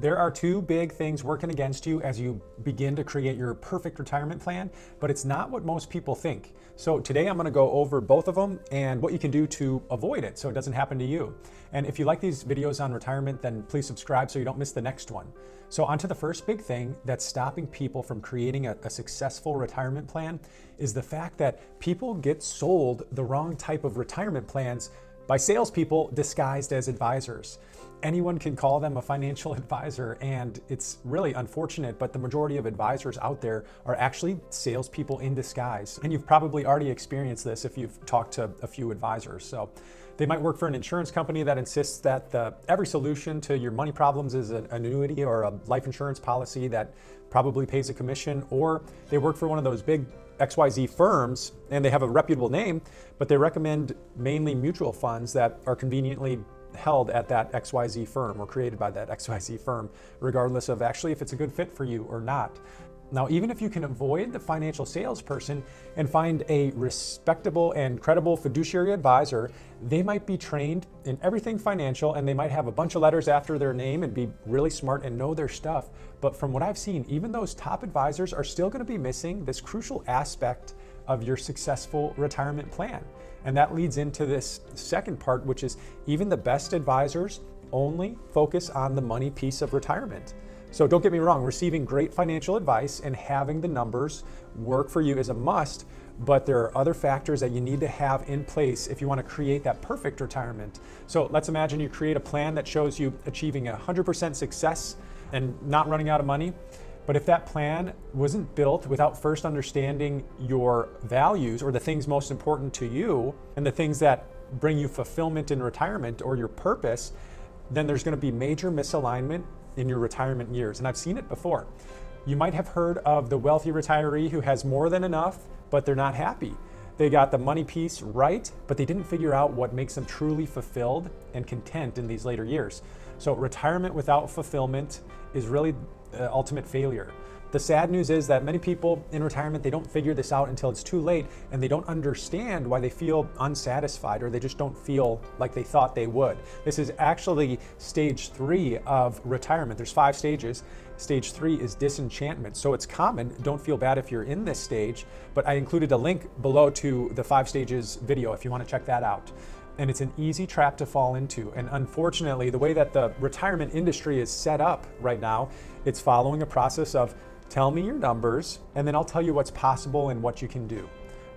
There are two big things working against you as you begin to create your perfect retirement plan, but it's not what most people think. So today I'm going to go over both of them and what you can do to avoid it so it doesn't happen to you. And if you like these videos on retirement, then please subscribe so you don't miss the next one. So onto the first big thing that's stopping people from creating a successful retirement plan is the fact that people get sold the wrong type of retirement plans by salespeople disguised as advisors. Anyone can call them a financial advisor, and it's really unfortunate, but the majority of advisors out there are actually salespeople in disguise. And you've probably already experienced this if you've talked to a few advisors. So they might work for an insurance company that insists that every solution to your money problems is an annuity or a life insurance policy that probably pays a commission, or they work for one of those big XYZ firms and they have a reputable name, but they recommend mainly mutual funds that are conveniently held at that XYZ firm or created by that XYZ firm, regardless of actually if it's a good fit for you or not. Now, even if you can avoid the financial salesperson and find a respectable and credible fiduciary advisor, they might be trained in everything financial and they might have a bunch of letters after their name and be really smart and know their stuff. But from what I've seen, even those top advisors are still going to be missing this crucial aspect of your successful retirement plan. And that leads into this second part, which is even the best advisors only focus on the money piece of retirement. So don't get me wrong, receiving great financial advice and having the numbers work for you is a must, but there are other factors that you need to have in place if you want to create that perfect retirement. So let's imagine you create a plan that shows you achieving 100% success and not running out of money. But if that plan wasn't built without first understanding your values or the things most important to you and the things that bring you fulfillment in retirement or your purpose, then there's going to be major misalignment in your retirement years. And I've seen it before. You might have heard of the wealthy retiree who has more than enough, but they're not happy. They got the money piece right, but they didn't figure out what makes them truly fulfilled and content in these later years. So retirement without fulfillment is really ultimate failure. The sad news is that many people in retirement, they don't figure this out until it's too late, and they don't understand why they feel unsatisfied or they just don't feel like they thought they would. This is actually stage 3 of retirement. There's 5 stages. Stage 3 is disenchantment. So it's common. Don't feel bad if you're in this stage, but I included a link below to the 5 stages video if you want to check that out. And it's an easy trap to fall into. And unfortunately, the way that the retirement industry is set up right now, it's following a process of tell me your numbers, and then I'll tell you what's possible and what you can do.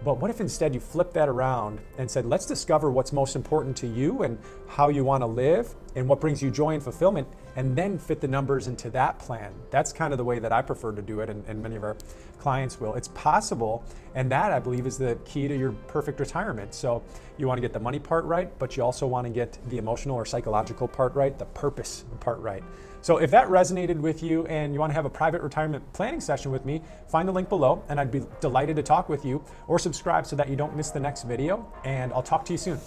But what if instead you flip that around and said, let's discover what's most important to you and how you want to live and what brings you joy and fulfillment, and then fit the numbers into that plan. That's kind of the way that I prefer to do it, and many of our clients will. It's possible, and that, I believe, is the key to your perfect retirement. So you want to get the money part right, but you also want to get the emotional or psychological part right, the purpose part right. So if that resonated with you and you want to have a private retirement planning session with me, find the link below and I'd be delighted to talk with you, or subscribe so that you don't miss the next video, and I'll talk to you soon.